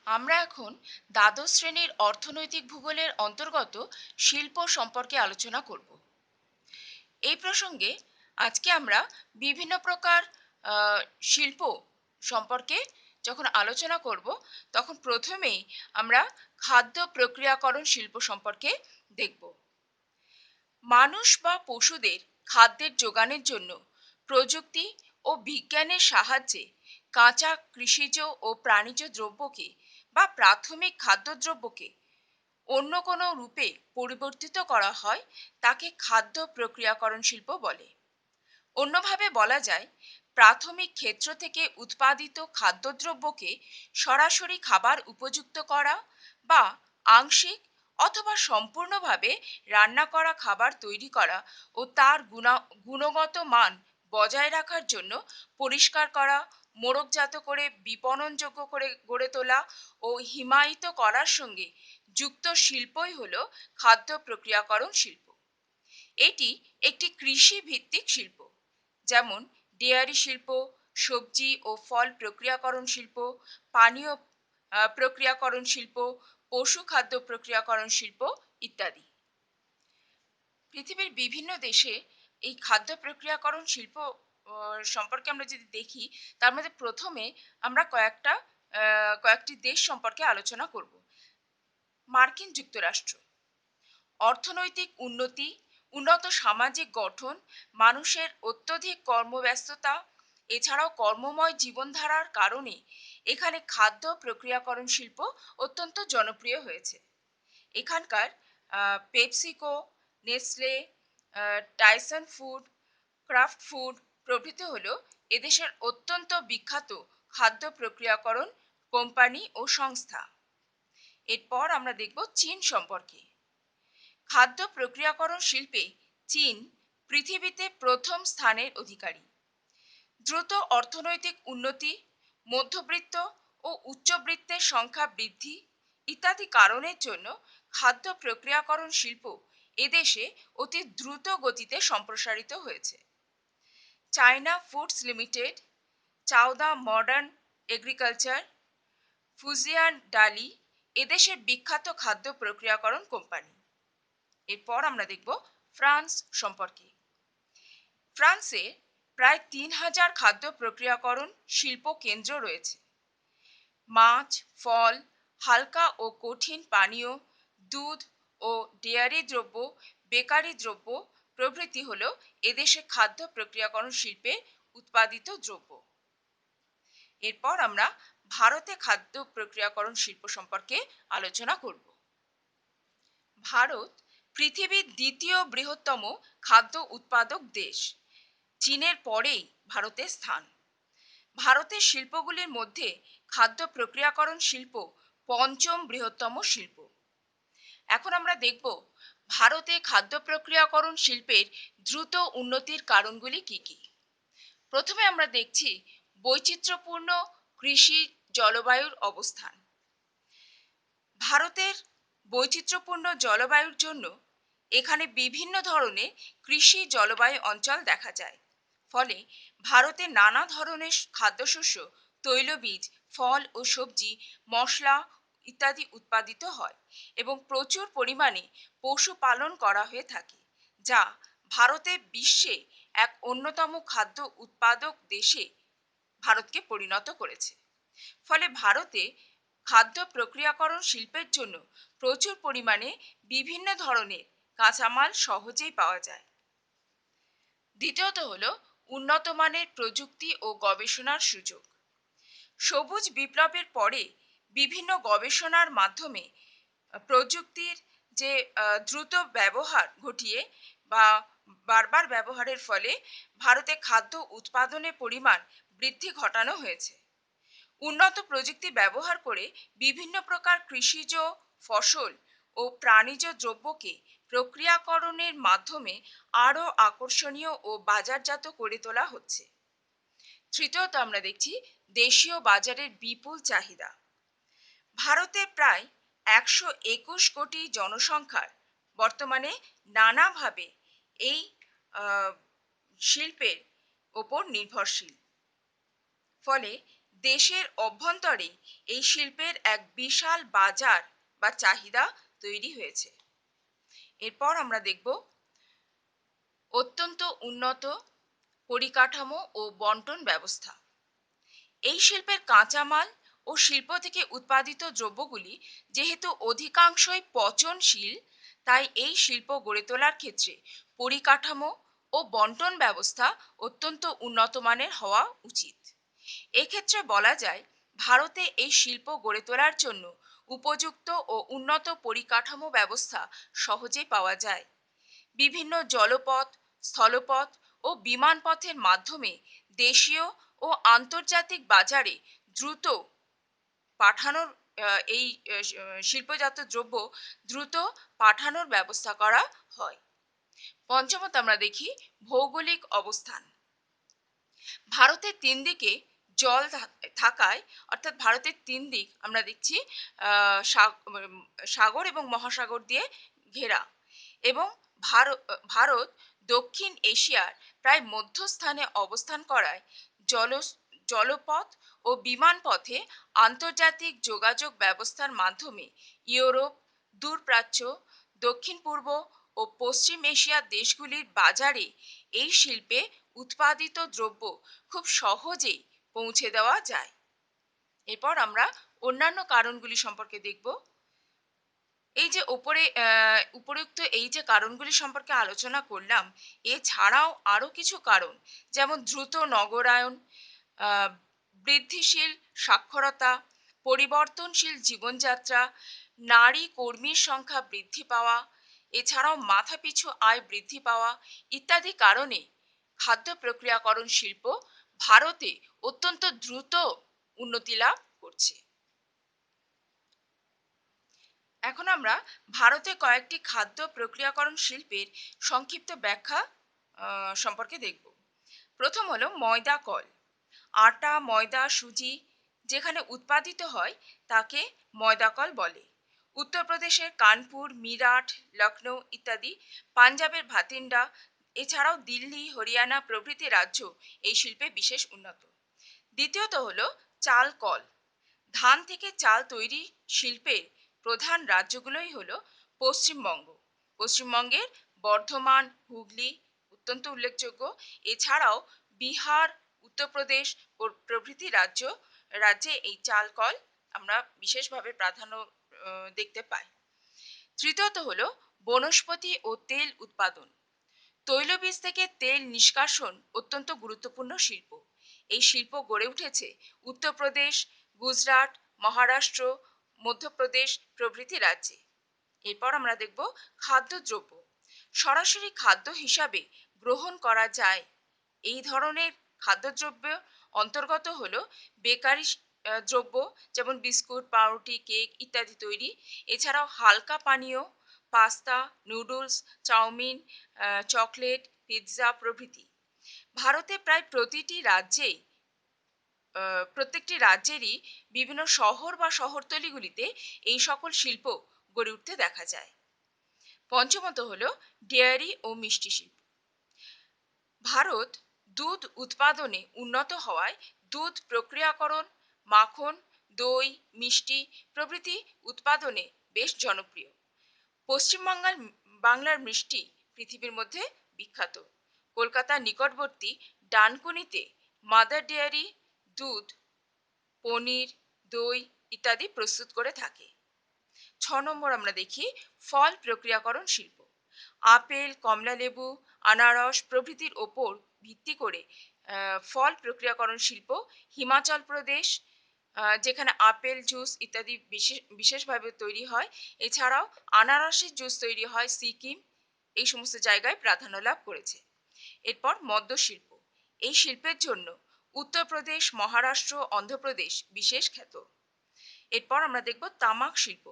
আমরা এখন দ্বাদশ শ্রেণীর অর্থনৈতিক ভূগোলের অন্তর্গত শিল্প সম্পর্কে আলোচনা করব। এই প্রসঙ্গে আজকে আমরা বিভিন্ন প্রকার আহ, শিল্প সম্পর্কে যখন আলোচনা করব, তখন প্রথমেই আমরা খাদ্য প্রক্রিয়াকরণ শিল্প সম্পর্কে দেখব। মানুষ বা পশুদের খাদ্যের যোগানের জন্য প্রযুক্তি ও বিজ্ঞানের সাহায্যে কাঁচা কৃষিজ ও প্রাণীজ দ্রব্যকে বা প্রাথমিক খাদ্যদ্রব্যকে অন্য কোনো রূপে পরিবর্তিত করা হয়, তাকে খাদ্য প্রক্রিয়াকরণ শিল্প বলে। অন্যভাবে বলা যায়, প্রাথমিক ক্ষেত্র থেকে উৎপাদিত খাদ্যদ্রব্যকে সরাসরি খাবার উপযুক্ত করা বা আংশিক অথবা সম্পূর্ণভাবে রান্না করা খাবার তৈরি করা ও তার গুণগত মান বজায় রাখার জন্য পরিষ্কার করা, মোড়কজাত করে বিপণনযোগ্য করে গড়ে তোলা ও হিমায়িত করার সঙ্গে যুক্ত শিল্পই হলো খাদ্য প্রক্রিয়াকরণ শিল্প। এটি একটি কৃষি ভিত্তিক শিল্প, যেমন ডেয়ারি শিল্প, সবজি ও ফল প্রক্রিয়াকরণ শিল্প, পানীয় প্রক্রিয়াকরণ শিল্প, পশু খাদ্য প্রক্রিয়াকরণ শিল্প ইত্যাদি। পৃথিবীর বিভিন্ন দেশে এই খাদ্য প্রক্রিয়াকরণ শিল্প সম্পর্কে আমরা যদি দেখি, তার মধ্যে প্রথমে আমরা কয়েকটি দেশ সম্পর্কে আলোচনা করব। মার্কিন যুক্তরাষ্ট্র। অর্থনৈতিক উন্নতি, উন্নত সামাজিক গঠন, মানুষের অত্যধিক কর্মব্যস্ততা, এছাড়াও কর্মময় জীবনধারার কারণে এখানে খাদ্য প্রক্রিয়াকরণ শিল্প অত্যন্ত জনপ্রিয় হয়েছে। এখানকার PepsiCo, Nestle, Tyson food, craft food প্রভৃতি হলো এদেশের অত্যন্ত বিখ্যাত খাদ্য প্রক্রিয়াকরণ কোম্পানি ও সংস্থা। এরপর আমরা দেখব চীন সম্পর্কে। খাদ্য প্রক্রিয়াকরণ শিল্পে চীন পৃথিবীতে প্রথম স্থানের অধিকারী। দ্রুত অর্থনৈতিক উন্নতি, মধ্যবিত্ত ও উচ্চবিত্তের সংখ্যা বৃদ্ধি ইত্যাদি কারণের জন্য খাদ্য প্রক্রিয়াকরণ শিল্প এদেশে অতি দ্রুত গতিতে সম্প্রসারিত হয়েছে। China foods limited, Chaoda modern agriculture, Fujian Dali এদেশের বিখ্যাত খাদ্য প্রক্রিয়াকরণ কোম্পানি। এরপর আমরা দেখব ফ্রান্স সম্পর্কে। ফ্রান্সে প্রায় ৩,০০০ খাদ্য প্রক্রিয়াকরণ শিল্প কেন্দ্র রয়েছে। মাছ, ফল, হালকা ও কঠিন পানীয়, দুধ ও ডেয়ারি দ্রব্য, বেকারি দ্রব্য প্রভৃতি হল এদেশে খাদ্য প্রক্রিয়াকরণ শিল্পে উৎপাদিত দ্রব্য। এরপর আমরা ভারতে খাদ্য প্রক্রিয়াকরণ শিল্প সম্পর্কে আলোচনা করব। ভারত পৃথিবীর দ্বিতীয় বৃহত্তম খাদ্য উৎপাদক দেশ। চীনের পরেই ভারতের স্থান। ভারতের শিল্পগুলির মধ্যে খাদ্য প্রক্রিয়াকরণ শিল্প পঞ্চম বৃহত্তম শিল্প। এখন আমরা দেখব ভারতে খাদ্য প্রক্রিয়াকরণ শিল্পের দ্রুত উন্নতির কারণগুলি কি কি। প্রথমে আমরা দেখছি বৈচিত্র্যপূর্ণ কৃষি জলবায়ুর অবস্থান। ভারতের বৈচিত্র্যপূর্ণ জলবায়ুর জন্য এখানে বিভিন্ন ধরনের কৃষি জলবায়ু অঞ্চল দেখা যায়। ফলে ভারতে নানা ধরনের খাদ্যশস্য, তৈলবীজ, ফল ও সবজি, মশলা ইত্যাদি উৎপাদিত হয় এবং প্রচুর পরিমাণে পশুপালন করা হয়ে থাকে, যা ভারতে বিশ্বে এক অন্যতম খাদ্য উৎপাদক দেশে ভারতকে পরিণত করেছে। ফলে ভারতে খাদ্য প্রক্রিয়াকরণ শিল্পের জন্য প্রচুর পরিমাণে বিভিন্ন ধরনের কাঁচামাল সহজেই পাওয়া যায়। দ্বিতীয়ত হলো উন্নত মানের প্রযুক্তি ও গবেষণার সুযোগ। সবুজ বিপ্লবের পরে বিভিন্ন গবেষণার মাধ্যমে প্রযুক্তির যে দ্রুত ব্যবহার ঘটিয়ে বা বারবার ব্যবহারের ফলে ভারতে খাদ্য উৎপাদনের পরিমাণ বৃদ্ধি ঘটানো হয়েছে। উন্নত প্রযুক্তি ব্যবহার করে বিভিন্ন প্রকার কৃষিজ ফসল ও প্রাণীজ দ্রব্যকে প্রক্রিয়াকরণের মাধ্যমে আরও আকর্ষণীয় ও বাজারজাত করে তোলা হচ্ছে। তৃতীয়ত আমরা দেখছি দেশীয় বাজারের বিপুল চাহিদা। ভারতে প্রায় ১২১ কোটি জনসংখ্যার বর্তমানে নানাভাবে এই শিল্পের ওপর নির্ভরশীল। ফলে দেশের অভ্যন্তরে এই শিল্পের এক বিশাল বাজার বা চাহিদা তৈরি হয়েছে। এরপর আমরা দেখব অত্যন্ত উন্নত পরিকাঠামো ও বন্টন ব্যবস্থা। এই শিল্পের কাঁচামাল ও শিল্প থেকে উৎপাদিত দ্রব্যগুলি যেহেতু অধিকাংশই পচনশীল, তাই এই শিল্প গড়ে তোলার ক্ষেত্রে পরিকাঠামো ও বন্টন ব্যবস্থা অত্যন্ত উন্নত মানের হওয়া উচিত। এক্ষেত্রে বলা যায়, ভারতে এই শিল্প গড়ে তোলার জন্য উপযুক্ত ও উন্নত পরিকাঠামো ব্যবস্থা সহজেই পাওয়া যায়। বিভিন্ন জলপথ, স্থলপথ ও বিমানপথের মাধ্যমে দেশীয় ও আন্তর্জাতিক বাজারে দ্রুত পাঠানোর এই শিল্পজাত দ্রব্য দ্রুত পাঠানোর ব্যবস্থা করা হয়। পঞ্চমত আমরা দেখি ভৌগোলিক অবস্থান। ভারতের তিন দিকে জল থাকায়, অর্থাৎ ভারতের তিন দিক আমরা দেখছি সাগর এবং মহাসাগর দিয়ে ঘেরা, এবং ভারত দক্ষিণ এশিয়ার প্রায় মধ্যস্থানে অবস্থান করায় জল জলপথ ও বিমানপথে আন্তর্জাতিক যোগাযোগ ব্যবস্থার মাধ্যমে ইউরোপ, দূরপ্রাচ্য, দক্ষিণ পূর্ব ও পশ্চিম এশিয়ার দেশগুলির বাজারে এই শিল্পে উৎপাদিত দ্রব্য খুব সহজেই পৌঁছে দেওয়া যায়। এরপর আমরা অন্যান্য কারণগুলি সম্পর্কে দেখব। এই যে উপরোক্ত এই যে কারণগুলি সম্পর্কে আলোচনা করলাম, এছাড়াও আরও কিছু কারণ, যেমন দ্রুত নগরায়ন, আহ, বৃদ্ধিশীল সাক্ষরতা, পরিবর্তনশীল জীবনযাত্রা, নারী কর্মীর সংখ্যা বৃদ্ধি পাওয়া, এছাড়াও মাথাপিছু আয় বৃদ্ধি পাওয়া ইত্যাদি কারণে খাদ্য প্রক্রিয়াকরণ শিল্প ভারতে অত্যন্ত দ্রুত উন্নতি লাভ করছে। এখন আমরা ভারতে কয়েকটি খাদ্য প্রক্রিয়াকরণ শিল্পের সংক্ষিপ্ত ব্যাখ্যা সম্পর্কে দেখব। প্রথম হলো ময়দা কল। আটা, ময়দা, সুজি যেখানে উৎপাদিত হয় তাকে ময়দা কল বলে। উত্তরপ্রদেশের কানপুর, মিরাট, লখনৌ ইত্যাদি, পাঞ্জাবের ভাতিন্ডা, এছাড়াও দিল্লি, হরিয়ানা প্রভৃতি রাজ্য এই শিল্পে বিশেষ উন্নত। দ্বিতীয়ত হলো চাল কল। ধান থেকে চাল তৈরি শিল্পের প্রধান রাজ্যগুলোই হলো পশ্চিমবঙ্গ, পশ্চিমবঙ্গের বর্ধমান, হুগলি অত্যন্ত উল্লেখযোগ্য। এছাড়াও বিহার, উত্তরপ্রদেশ প্রভৃতি রাজ্যে এই চাল কল আমরা বিশেষভাবে প্রাধান্য দেখতে পাই। তৃতীয়ত হলো বনস্পতি ও তেল উৎপাদন। তৈলবীজ থেকে তেল নিষ্কাশন অত্যন্ত গুরুত্বপূর্ণ শিল্প। এই শিল্প গড়ে উঠেছে উত্তরপ্রদেশ, গুজরাট, মহারাষ্ট্র, মধ্যপ্রদেশ প্রভৃতি রাজ্যে। এরপর আমরা দেখব খাদ্যদ্রব্য। সরাসরি খাদ্য হিসাবে গ্রহণ করা যায় এই ধরনের খাদ্যদ্রব্য অন্তর্গত হলো বেকারি দ্রব্য, যেমন বিস্কুট, পাউরুটি, কেক ইত্যাদি তৈরি। এছাড়াও হালকা পানীয়, pasta, noodles, chow mein, chocolate, pizza প্রভৃতি। ভারতে প্রায় প্রত্যেকটি রাজ্যেরই বিভিন্ন শহর বা শহরতলিগুলিতে এই সকল শিল্প গড়ে উঠতে দেখা যায়। পঞ্চমত হলো ডেয়ারি ও মিষ্টি শিল্প। ভারত দুধ উৎপাদনে উন্নত হওয়ায় দুধ প্রক্রিয়াকরণ, মাখন, দই, মিষ্টি প্রভৃতি উৎপাদনে বেশ জনপ্রিয়। বাংলার মিষ্টি পৃথিবীর মধ্যে বিখ্যাত। কলকাতার নিকটবর্তী ডানকুনিতে মাদার ডেয়ারি দুধ, পনির, দই ইত্যাদি প্রস্তুত করে থাকে। 6 নম্বর আমরা দেখি ফল প্রক্রিয়াকরণ শিল্প। আপেল, কমলালেবু, আনারস প্রভৃতির ওপর ভিত্তি করে ফল প্রক্রিয়াকরণ শিল্প হিমাচল প্রদেশ, যেখানে আপেল জুস ইত্যাদি বিশেষভাবে তৈরি হয়। এছাড়াও আনারসের জুস তৈরি হয় সিকিম, এই সমস্ত জায়গায় প্রাধান্য লাভ করেছে। এরপর মদ্য শিল্প। এই শিল্পের জন্য উত্তরপ্রদেশ, মহারাষ্ট্র, অন্ধ্রপ্রদেশ বিশেষ খ্যাত। এরপর আমরা দেখব তামাক শিল্প।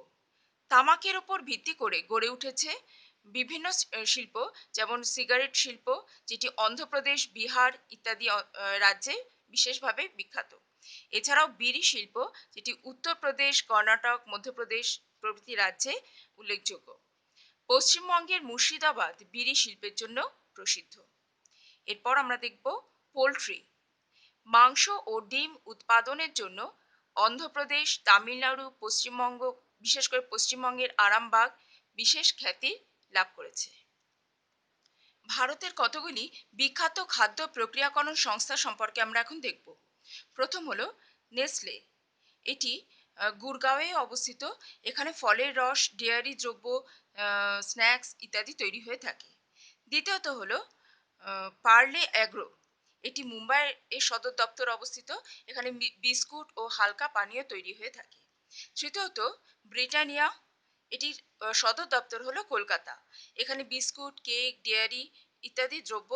তামাকের উপর ভিত্তি করে গড়ে উঠেছে বিভিন্ন শিল্প, যেমন সিগারেট শিল্প, যেটি অন্ধ্রপ্রদেশ, বিহার ইত্যাদি রাজ্যে বিশেষভাবে বিখ্যাত। এছাড়াও বিড়ি শিল্প, যেটি উত্তরপ্রদেশ, কর্ণাটক, মধ্যপ্রদেশ প্রভৃতি রাজ্যে উল্লেখযোগ্য। পশ্চিমবঙ্গের মুর্শিদাবাদ বিড়ি শিল্পের জন্য প্রসিদ্ধ। এরপর আমরা দেখব পোল্ট্রি। মাংস ও ডিম উৎপাদনের জন্য অন্ধ্রপ্রদেশ, তামিলনাড়ু, পশ্চিমবঙ্গ, বিশেষ করে পশ্চিমবঙ্গের আরামবাগ বিশেষ খ্যাতি লাভ করেছে। ভারতের কতগুলি বিখ্যাত খাদ্য প্রক্রিয়াকরণ সংস্থা সম্পর্কে আমরা এখন দেখব। প্রথম হলো নেসলে। এটি গুরগাঁওয়ে অবস্থিত। এখানে ফলের রস, ডেয়ারি দ্রব্য, স্ন্যাক্স ইত্যাদি তৈরি হয়ে থাকে। দ্বিতীয়ত হলো পার্লে অ্যাগ্রো। এটি মুম্বাইয়ের এর সদর দপ্তর অবস্থিত। এখানে বিস্কুট ও হালকা পানীয় তৈরি হয়ে থাকে। তৃতীয়ত ব্রিটানিয়া। এটির সদর দপ্তর হলো কলকাতা। এখানে বিস্কুট, কেক, ডেয়ারি ইত্যাদি দ্রব্য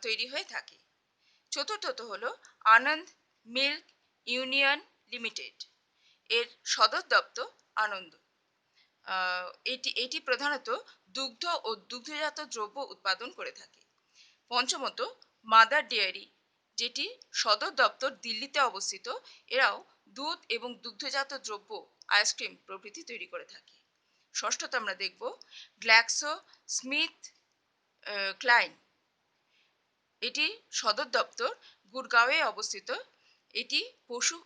তৈরি হয়ে থাকে। চতুর্থত হলো আনন্দ মিল্ক ইউনিয়ন লিমিটেড। এর সদর দপ্তর আনন্দ। এটি এটি প্রধানত দুগ্ধ ও দুগ্ধজাত দ্রব্য উৎপাদন করে থাকে। পঞ্চমত মাদার ডেয়ারি, যেটি সদর দপ্তর দিল্লিতে অবস্থিত। এরাও দুধ এবং দুগ্ধজাত দ্রব্য, আইসক্রিম প্রভৃতি তৈরি করে থাকে। ষষ্ঠত আমরা দেখব গ্ল্যাক্সো স্মিথ ক্লাইন। এটি সদর দপ্তর গুরগাঁওয়ে অবস্থিত। এটি পশু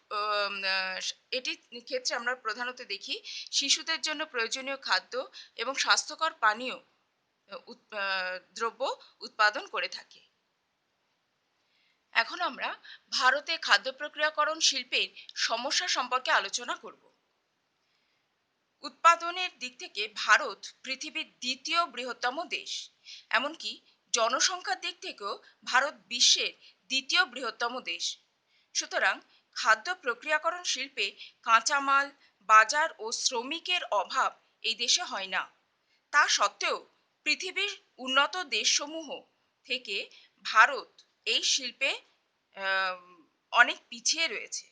এটির ক্ষেত্রে আমরা প্রধানত দেখি শিশুদের জন্য প্রয়োজনীয় খাদ্য এবং স্বাস্থ্যকর পানীয় দ্রব্য উৎপাদন করে থাকে। এখন আমরা ভারতে খাদ্য প্রক্রিয়াকরণ শিল্পের সমস্যা সম্পর্কে আলোচনা করব। উৎপাদনের দিক থেকে ভারত পৃথিবীর দ্বিতীয় বৃহত্তম দেশ। এমনকি জনসংখ্যার দিক থেকেও ভারত বিশ্বের দ্বিতীয় বৃহত্তম দেশ। সুতরাং খাদ্য প্রক্রিয়াকরণ শিল্পে কাঁচামাল, বাজার ও শ্রমিকের অভাব এই দেশে হয় না। তা সত্ত্বেও পৃথিবীর উন্নত দেশসমূহ থেকে ভারত এই শিল্পে আহ, অনেক পিছিয়ে রয়েছে।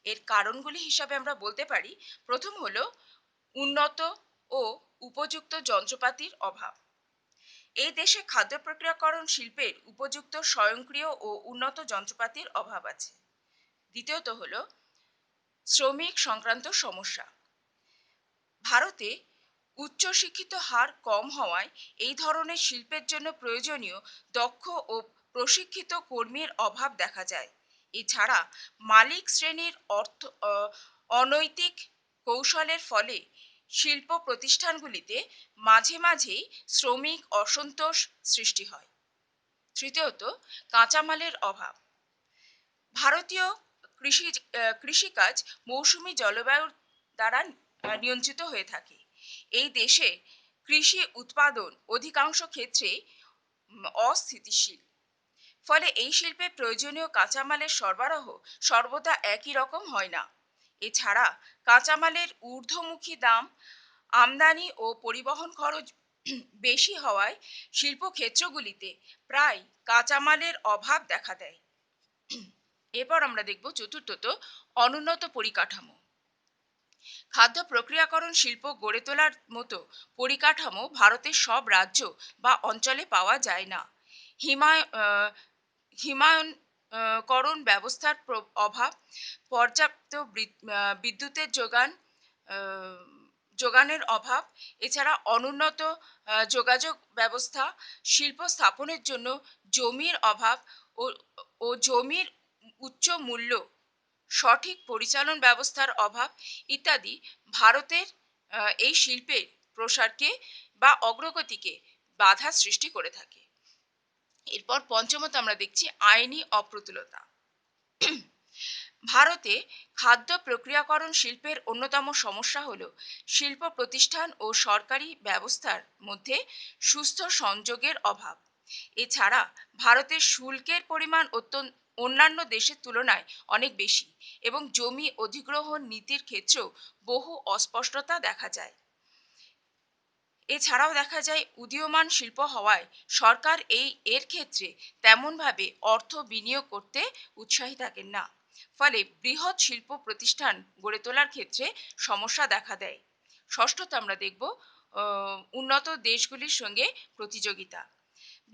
এর কারণগুলি হিসাবে আমরা বলতে পারি, প্রথম হলো উন্নত ও উপযুক্ত যন্ত্রপাতির অভাব। এই দেশে খাদ্য প্রক্রিয়াকরণ শিল্পের উপযুক্ত স্বয়ংক্রিয় ও উন্নত যন্ত্রপাতির অভাব আছে। দ্বিতীয়ত হলো শ্রমিক সংক্রান্ত সমস্যা। ভারতে উচ্চশিক্ষিত হার কম হওয়ায় এই ধরনের শিল্পের জন্য প্রয়োজনীয় দক্ষ ও প্রশিক্ষিত কর্মীর অভাব দেখা যায়। এছাড়া মালিক শ্রেণীর অনৈতিক কৌশলের ফলে শিল্প প্রতিষ্ঠানগুলিতে মাঝে মাঝেই শ্রমিক অসন্তোষ সৃষ্টি হয়। তৃতীয়ত কাঁচামালের অভাব। ভারতীয় কৃষিকাজ মৌসুমী জলবায়ুর দ্বারা নিয়ন্ত্রিত হয়ে থাকে। এই দেশে কৃষি উৎপাদন অধিকাংশ ক্ষেত্রে অস্থিতিশীল। ফলে এই শিল্পে প্রয়োজনীয় কাঁচামালের সরবরাহ সর্বদা একই রকম হয় না। এছাড়া কাঁচামালের ঊর্ধ্বমুখী দাম, আমদানি ও পরিবহন খরচ বেশি হওয়ায় শিল্পক্ষেত্রগুলিতে প্রায় কাঁচামালের অভাব দেখা দেয়। এরপর আমরা দেখব চতুর্থত অনুন্নত পরিকাঠামো। খাদ্য প্রক্রিয়াকরণ শিল্প গড়ে তোলার মতো পরিকাঠামো ভারতের সব রাজ্য বা অঞ্চলে পাওয়া যায় না। হিমায়নকরণ ব্যবস্থার অভাব, পর্যাপ্ত বিদ্যুতের আহ, যোগানের অভাব, এছাড়া অনুন্নত যোগাযোগ ব্যবস্থা, শিল্প স্থাপনের জন্য জমির অভাব ও ও জমির উচ্চ মূল্য, সঠিক পরিচালন ব্যবস্থার অভাব ইত্যাদি ভারতের এই শিল্পের প্রসারকে বা অগ্রগতিকে বাধা সৃষ্টি করে থাকে। এরপর পঞ্চমত আমরা দেখছি আইনি অপ্রতুলতা। ভারতে খাদ্য প্রক্রিয়াকরণ শিল্পের অন্যতম সমস্যা হল শিল্প প্রতিষ্ঠান ও সরকারি ব্যবস্থার মধ্যে সুস্থ সংযোগের অভাব। এছাড়া ভারতের শুল্কের পরিমাণ অন্যান্য দেশের তুলনায় অনেক বেশি এবং জমি অধিগ্রহণ নীতির ক্ষেত্রেও বহু অস্পষ্টতা দেখা যায়। এছাড়াও দেখা যায় উদীয়মান শিল্প হওয়ায় সরকার এর ক্ষেত্রে তেমনভাবে অর্থ বিনিয়োগ করতে উৎসাহী থাকেন না। ফলে বৃহৎ শিল্প প্রতিষ্ঠান গড়ে তোলার ক্ষেত্রে সমস্যা দেখা দেয়। ষষ্ঠত আমরা দেখব উন্নত দেশগুলির সঙ্গে প্রতিযোগিতা।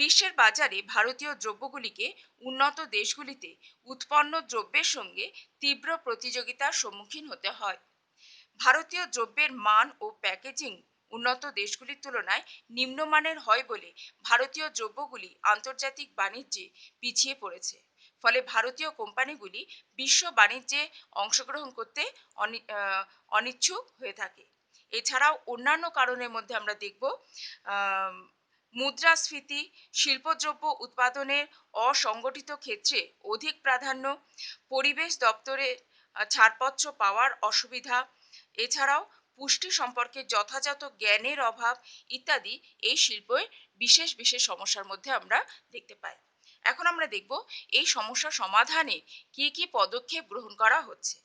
বিশ্বের বাজারে ভারতীয় দ্রব্যগুলিকে উন্নত দেশগুলিতে উৎপন্ন দ্রব্যের সঙ্গে তীব্র প্রতিযোগিতার সম্মুখীন হতে হয়। ভারতীয় দ্রব্যের মান ও প্যাকেজিং উন্নত দেশগুলির তুলনায় নিম্নমানের হয় বলে ভারতীয় দ্রব্যগুলি আন্তর্জাতিক বাণিজ্যে পিছিয়ে পড়েছে। ফলে ভারতীয় কোম্পানিগুলি বিশ্ব বাণিজ্যে অংশগ্রহণ করতে অনিচ্ছুক হয়ে থাকে। এছাড়াও অন্যান্য কারণের মধ্যে আমরা দেখব আম, মুদ্রাস্ফীতি, শিল্পদ্রব্য উৎপাদনের অসংগঠিত ক্ষেত্রে অধিক প্রাধান্য, পরিবেশ দপ্তরে ছাড়পত্র পাওয়ার অসুবিধা, এছাড়াও পুষ্টি সম্পর্কে যথাযথ জ্ঞানের অভাব ইত্যাদি এই শিল্পের বিশেষ বিশেষ সমস্যার মধ্যে আমরা দেখতে পাই। এখন আমরা দেখব এই সমস্যা সমাধানে কি কি পদক্ষেপ গ্রহণ করা হচ্ছে।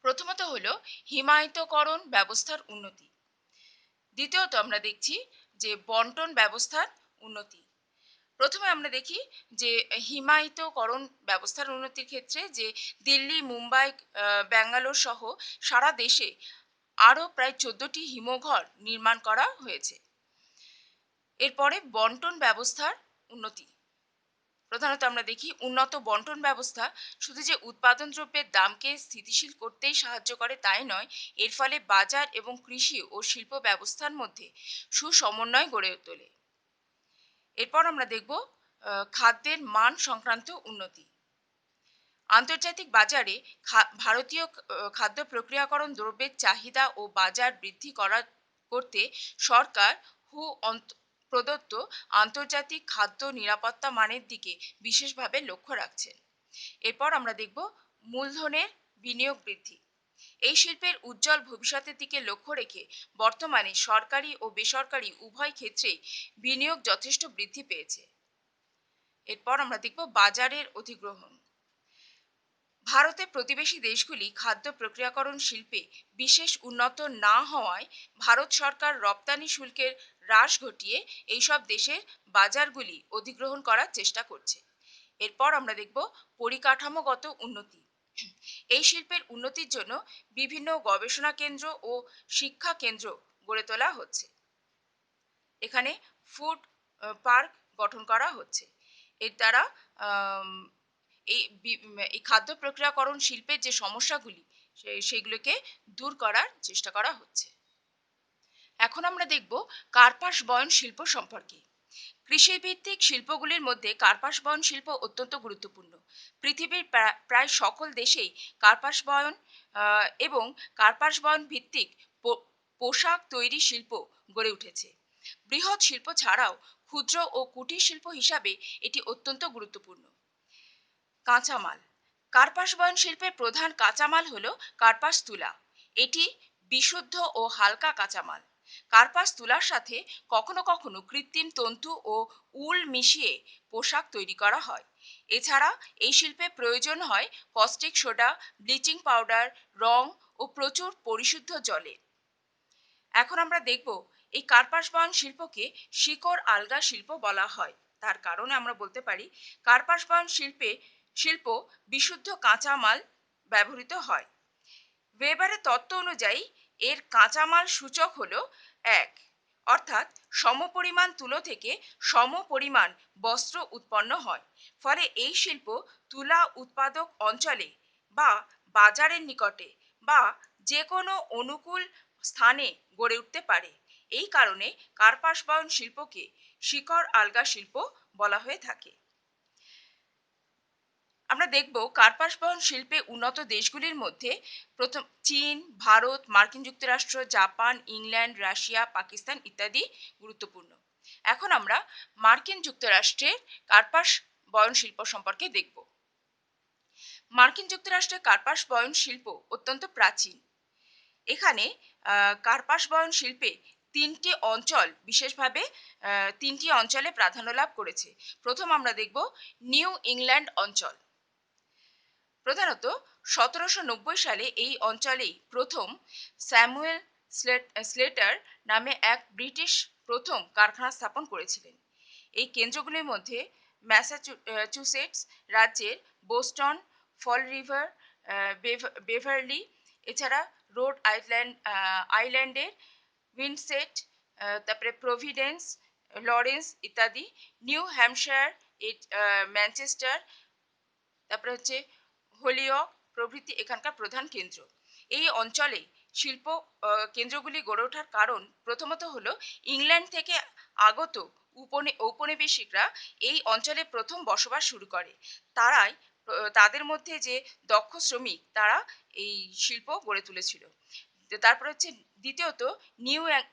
প্রথমত হলো হিমায়িতকরণ ব্যবস্থার উন্নতি। দ্বিতীয়ত আমরা দেখছি যে বন্টন ব্যবস্থার উন্নতি। প্রথমে আমরা দেখি যে হিমায়িতকরণ ব্যবস্থার উন্নতির ক্ষেত্রে যে দিল্লি, মুম্বাই, ব্যাঙ্গালোর সহ সারা দেশে আরও প্রায় 14টি হিমঘর নির্মাণ করা হয়েছে। এরপরে বন্টন ব্যবস্থার উন্নতি। প্রধানত আমরা দেখি উন্নত বন্টন ব্যবস্থা শুধু যে উৎপাদন দ্রব্যের দামকে স্থিতিশীল করতেই সাহায্য করে তাই নয়, এর ফলে বাজার এবং কৃষি ও শিল্প ব্যবস্থার মধ্যে সুসমন্বয় গড়ে তোলে। এরপর আমরা দেখব খাদ্যের মান সংক্রান্ত উন্নতি। আন্তর্জাতিক বাজারে ভারতীয় খাদ্য প্রক্রিয়াকরণ দ্রব্যের চাহিদা ও বাজার বৃদ্ধি করতে সরকার হু প্রদত্ত আন্তর্জাতিক খাদ্য নিরাপত্তা মানের দিকে বিশেষভাবে লক্ষ্য রাখছেন। এরপর আমরা দেখব মূলধনের বিনিয়োগ বৃদ্ধি। এই শিল্পের উজ্জ্বল ভবিষ্যতের দিকে লক্ষ্য রেখে বর্তমানে সরকারি ও বেসরকারি উভয় ক্ষেত্রেই বিনিয়োগ যথেষ্ট বৃদ্ধি পেয়েছে। এরপর আমরা দেখব বাজারের অধিগ্রহণ। ভারতের প্রতিবেশী দেশগুলি খাদ্য প্রক্রিয়াকরণ শিল্পে বিশেষ উন্নত না হওয়ায় ভারত সরকার রপ্তানি শুল্কের হ্রাস ঘটিয়ে এইসব দেশের বাজারগুলি অধিগ্রহণ করার চেষ্টা করছে। এরপর আমরা দেখব পরিকাঠামোগত উন্নতি। এই শিল্পের উন্নতির জন্য বিভিন্ন গবেষণা কেন্দ্র ও শিক্ষা কেন্দ্র গড়ে তোলা হচ্ছে। এখানে ফুড পার্ক গঠন করা হচ্ছে। এর দ্বারা আম, এই খাদ্য প্রক্রিয়াকরণ শিল্পের যে সমস্যাগুলি সেগুলোকে দূর করার চেষ্টা করা হচ্ছে। এখন আমরা দেখব কার্পাস বয়ন শিল্প সম্পর্কে। কৃষিভিত্তিক শিল্পগুলির মধ্যে কার্পাস বয়ন শিল্প অত্যন্ত গুরুত্বপূর্ণ। পৃথিবীর প্রায় সকল দেশেই কার্পাস বয়ন এবং কার্পাস বয়ন ভিত্তিক পোশাক তৈরি শিল্প গড়ে উঠেছে। বৃহৎ শিল্প ছাড়াও ক্ষুদ্র ও কুটির শিল্প হিসাবে এটি অত্যন্ত গুরুত্বপূর্ণ। কাঁচামাল। কার্পাস বয়ন শিল্পের প্রধান কাঁচামাল হল কার্পাস তুলা। এটি বিশুদ্ধ ও হালকা কাঁচামাল। কার্পাস তুলার সাথে কখনো কখনো কৃত্রিম তন্তু ও উল মিশিয়ে পোশাক তৈরি করা হয়। এছাড়া এই শিল্পে প্রয়োজন হয় কস্টিক সোডা, ব্লিচিং পাউডার, রং ও প্রচুর পরিশুদ্ধ জলের। এখন আমরা দেখব এই কার্পাস বয়ন শিল্পকে শিকড় আলগা শিল্প বলা হয়। তার কারণে আমরা বলতে পারি কার্পাস বয়ন শিল্প বিশুদ্ধ কাঁচামাল ব্যবহৃত হয়। ওয়েবারের তত্ত্ব অনুযায়ী এর কাঁচামাল সূচক হলো 1, অর্থাৎ সমপরিমাণ তুলো থেকে সমপরিমাণ বস্ত্র উৎপন্ন হয়। ফলে এই শিল্প তুলা উৎপাদক অঞ্চলে বা বাজারের নিকটে বা যে কোনো অনুকূল স্থানে গড়ে উঠতে পারে। এই কারণে কার্পাস বয়ন শিল্পকে শিকড় আলগা শিল্প বলা হয়ে থাকে। আমরা দেখব কার্পাস বয়ন শিল্পে উন্নত দেশগুলির মধ্যে প্রথম চীন, ভারত, মার্কিন যুক্তরাষ্ট্র, জাপান, ইংল্যান্ড, রাশিয়া, পাকিস্তান ইত্যাদি গুরুত্বপূর্ণ। এখন আমরা মার্কিন যুক্তরাষ্ট্রের কার্পাস বয়ন শিল্প সম্পর্কে দেখব। মার্কিন যুক্তরাষ্ট্রের কার্পাস বয়ন শিল্প অত্যন্ত প্রাচীন। এখানে কার্পাস বয়ন শিল্পে বিশেষভাবে তিনটি অঞ্চলে প্রাধান্য লাভ করেছে। প্রথম আমরা দেখব নিউ ইংল্যান্ড অঞ্চল। প্রধানত 1790 সালে এই অঞ্চলেই প্রথম স্যামুয়েল স্লেটার নামে এক ব্রিটিশ প্রথম কারখানা স্থাপন করেছিলেন। এই কেন্দ্রগুলির মধ্যে ম্যাসাচুসেটস রাজ্যের বোস্টন, ফল রিভার, বেভারলি, এছাড়া রোড আইল্যান্ডের উইন্ডসেট, তারপরে প্রভিডেন্স, লরেন্স ইত্যাদি, নিউ হ্যাম্পশায়ার, ম্যানচেস্টার, তারপরে হচ্ছে হোলিওক প্রভৃতি এখানকার প্রধান কেন্দ্র। এই অঞ্চলে শিল্প কেন্দ্রগুলি গড়ে ওঠার কারণ প্রথমত হলো ইংল্যান্ড থেকে আগত ঔপনিবেশিকরা এই অঞ্চলে প্রথম বসবাস শুরু করে। তারাই তাদের মধ্যে যে দক্ষ শ্রমিক তারা এই শিল্প গড়ে তুলেছিল। তারপর হচ্ছে দ্বিতীয়ত,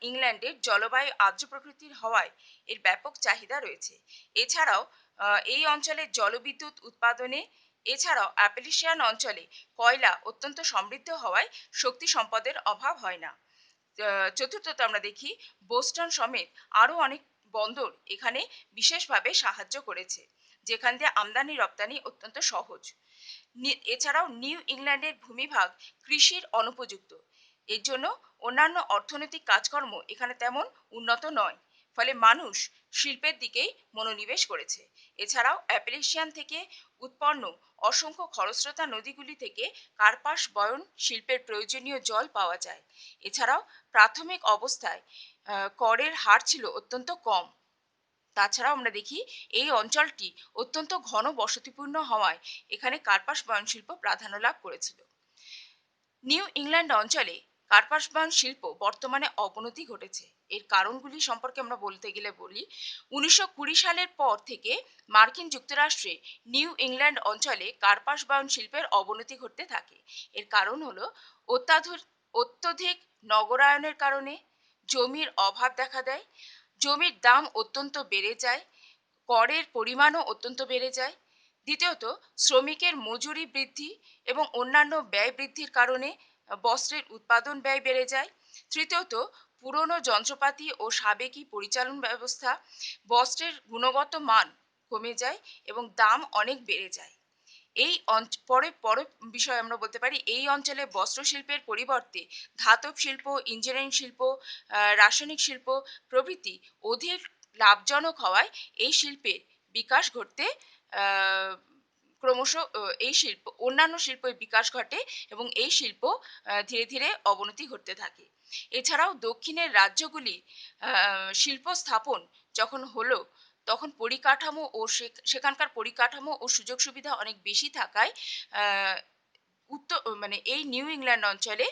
ইংল্যান্ডের জলবায়ু আর্দ্র প্রকৃতির হওয়ায় এর ব্যাপক চাহিদা রয়েছে। এছাড়াও এই অঞ্চলের জলবিদ্যুৎ উৎপাদনে, এছাড়াও অ্যাপেলিশিয়ান অঞ্চলে কয়লা অত্যন্ত সমৃদ্ধ হওয়ায় শক্তি সম্পদের অভাব হয় না। চতুর্থত আমরা দেখি বোস্টন সমেত আরও অনেক বন্দর এখানে বিশেষভাবে সাহায্য করেছে, যেখান দিয়ে আমদানি রপ্তানি অত্যন্ত সহজ। এছাড়াও নিউ ইংল্যান্ডের ভূমিভাগ কৃষির অনুপযুক্ত। এর জন্য অন্যান্য অর্থনৈতিক কাজকর্ম এখানে তেমন উন্নত নয়, ফলে মানুষ শিল্পের দিকেই মনোনিবেশ করেছে। এছাড়াও অ্যাপেলিশিয়ান থেকে উৎপন্ন অসংখ্য খরস্রোতা নদীগুলি থেকে কার্পাস বয়ন শিল্পের প্রয়োজনীয় জল পাওয়া যায়। এছাড়াও প্রাথমিক অবস্থায় করের হার ছিল অত্যন্ত কম। তাছাড়াও আমরা দেখি এই অঞ্চলটি অত্যন্ত ঘন বসতিপূর্ণ হওয়ায় এখানে কার্পাস বয়ন শিল্প প্রাধান্য লাভ করেছিল। নিউ ইংল্যান্ড অঞ্চলে কার্পাস বয়ন শিল্প বর্তমানে অবনতি ঘটেছে। এর কারণগুলি সম্পর্কে আমরা বলতে গেলে বলি, 1920 সালের পর থেকে মার্কিন যুক্তরাষ্ট্রে নিউ ইংল্যান্ড অঞ্চলে কার্পাস বয়ন শিল্পের অবনতি ঘটতে থাকে। এর কারণ হলো অত্যধিক নগরায়নের কারণে জমির অভাব দেখা দেয়, জমির দাম অত্যন্ত বেড়ে যায়, করের পরিমাণও অত্যন্ত বেড়ে যায়। দ্বিতীয়ত, শ্রমিকের মজুরি বৃদ্ধি এবং অন্যান্য ব্যয় বৃদ্ধির কারণে বস্ত্রের উৎপাদন ব্যয় বেড়ে যায়। তৃতীয়ত, পুরনো যন্ত্রপাতি ও সাবেকি পরিচালন ব্যবস্থা, বস্ত্রের গুণগত মান কমে যায় এবং দাম অনেক বেড়ে যায়। এই পরে পরে বিষয় আমরা বলতে পারি, এই অঞ্চলে বস্ত্রশিল্পের পরিবর্তে ধাতব শিল্প, ইঞ্জিনিয়ারিং শিল্প, রাসায়নিক শিল্প প্রভৃতি অধিক লাভজনক হওয়ায় এই শিল্পের বিকাশ ঘটতে আহ, ক্রমশ এই শিল্প অন্যান্য শিল্পের বিকাশ ঘটে এবং এই শিল্প ধীরে ধীরে অবনতি ঘটতে থাকে। এছাড়াও দক্ষিণের রাজ্যগুলি শিল্প স্থাপন যখন হলো, তখন পরিকাঠামো ও সেখানকার পরিকাঠামো ও সুযোগ সুবিধা অনেক বেশি থাকায় আহ, উত্তর মানে এই নিউ ইংল্যান্ড অঞ্চলে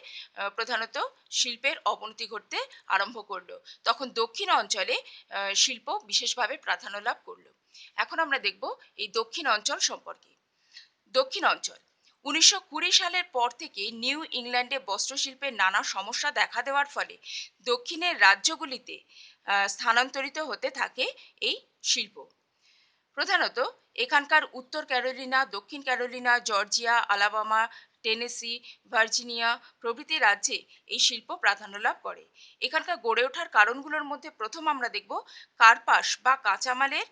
প্রধানত শিল্পের অবনতি ঘটতে আরম্ভ করলো। তখন দক্ষিণ অঞ্চলে শিল্প বিশেষভাবে প্রাধান্য লাভ করলো। এখন আমরা দেখব এই দক্ষিণ অঞ্চল সম্পর্কে। দক্ষিণ অঞ্চল 1920 সালের পর থেকে নিউ ইংল্যান্ডে বস্ত্রশিল্পের নানা সমস্যা দেখা দেওয়ার ফলে দক্ষিণের রাজ্যগুলিতে স্থানান্তরিত হতে থাকে এই শিল্প। প্রধানত এখানকার উত্তর ক্যারোলিনা, দক্ষিণ Carolina, Georgia, Alabama, Tennessee, Virginia প্রভৃতি রাজ্যে এই শিল্প প্রাধান্য লাভ করে। এখানকার গড়ে ওঠার কারণগুলোর মধ্যে প্রথম আমরা দেখব কার্পাস বা কাঁচামালের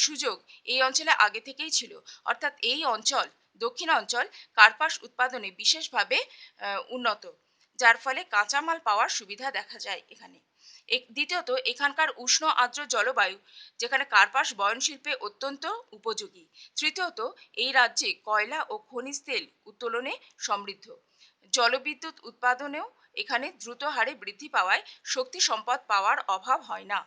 সুযোগ এই অঞ্চলে আগে থেকেই ছিল। অর্থাৎ এই অঞ্চল, দক্ষিণ অঞ্চল কার্পাস উৎপাদনে বিশেষভাবে উন্নত, যার ফলে কাঁচামাল পাওয়ার সুবিধা দেখা যায় এখানে। দ্বিতীয়ত, এখানকার উষ্ণ আর্দ্র জলবায়ু যেখানে কার্পাস বয়ন শিল্পে অত্যন্ত উপযোগী। তৃতীয়ত, এই রাজ্যে কয়লা ও খনিজ তেল উত্তোলনে সমৃদ্ধ। জলবিদ্যুৎ উৎপাদনেও এখানে দ্রুত হারে বৃদ্ধি পাওয়ায় শক্তি সম্পদ পাওয়ার অভাব হয় না।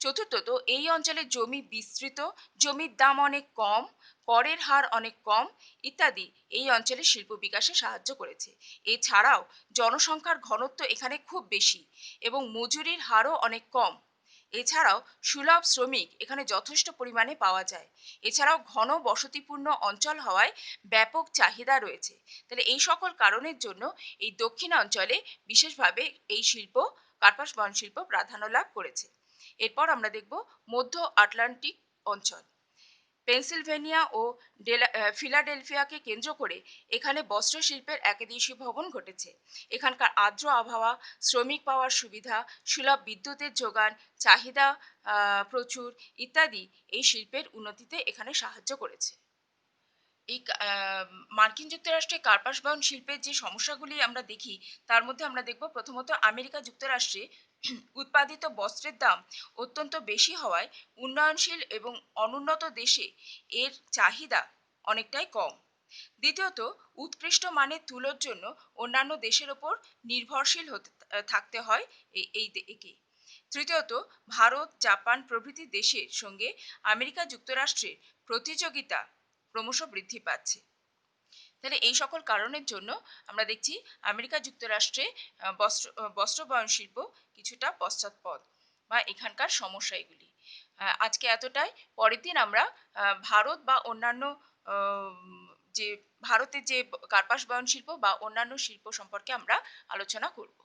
চতুর্থত, এই অঞ্চলে জমি বিস্তৃত, জমির দাম অনেক কম, করের হার অনেক কম ইত্যাদি এই অঞ্চলে শিল্প বিকাশে সাহায্য করেছে। এছাড়াও জনসংখ্যার ঘনত্ব এখানে খুব বেশি এবং মজুরির হারও অনেক কম। এছাড়াও সুলভ শ্রমিক এখানে যথেষ্ট পরিমাণে পাওয়া যায়। এছাড়াও ঘন বসতিপূর্ণ অঞ্চল হওয়ায় ব্যাপক চাহিদা রয়েছে। তাহলে এই সকল কারণের জন্য এই দক্ষিণ অঞ্চলে বিশেষভাবে এই শিল্প, কার্পাস বয়ন শিল্প প্রাধান্য লাভ করেছে। এরপর আমরা দেখব মধ্য আটলান্টিক অঞ্চল। পেনসিলভেনিয়া ও ফিলাডেলফিয়াকে কেন্দ্র করে এখানে বস্ত্রশিল্পের একাদেশী ভবন ঘটেছে। এখানকার আর্দ্র আবহাওয়া, শ্রমিক পাওয়ার সুবিধা, সুলভ বিদ্যুতের যোগান, চাহিদা প্রচুর ইত্যাদি এই শিল্পের উন্নতিতে এখানে সাহায্য করেছে। এই মার্কিন যুক্তরাষ্ট্রে কার্পাস বয়ন শিল্পের যে সমস্যাগুলি আমরা দেখি, তার মধ্যে আমরা দেখব প্রথমত আমেরিকা যুক্তরাষ্ট্রে উৎপাদিত বস্ত্রের দাম অত্যন্ত বেশি হওয়ায় উন্নয়নশীল এবং অনুন্নত দেশে এর চাহিদা অনেকটাই কম। দ্বিতীয়ত, উৎকৃষ্ট মানের তুলোর জন্য অন্যান্য দেশের ওপর নির্ভরশীল হতে থাকতে হয় একে। তৃতীয়ত, ভারত, জাপান প্রভৃতি দেশের সঙ্গে আমেরিকা যুক্তরাষ্ট্রের প্রতিযোগিতা ক্রমশ বৃদ্ধি পাচ্ছে। তাহলে এই সকল কারণের জন্য আমরা দেখছি আমেরিকা যুক্তরাষ্ট্রে বস্ত্র বয়ন শিল্প কিছুটা পশ্চাৎপদ বা এখানকার সমস্যা এগুলি। আজকে এতটাই। পরের দিন আমরা ভারত বা অন্যান্য যে ভারতের যে কার্পাস বয়ন শিল্প বা অন্যান্য শিল্প সম্পর্কে আমরা আলোচনা করব।